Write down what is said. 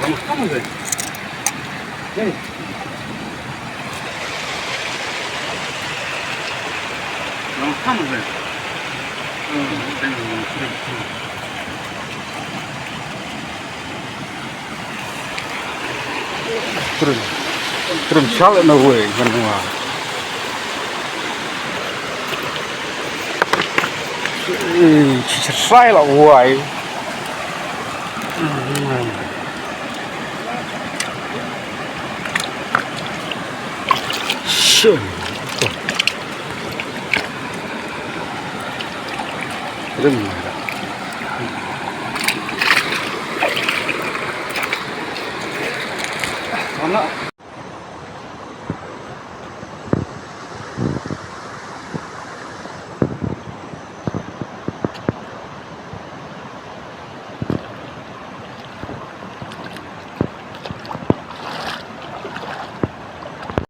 너무 하면 돼. 네. 너무 하면 돼. 그럼 잘 나오게 하는 거야. 진짜 sai là hoài. Shit. 이런 하나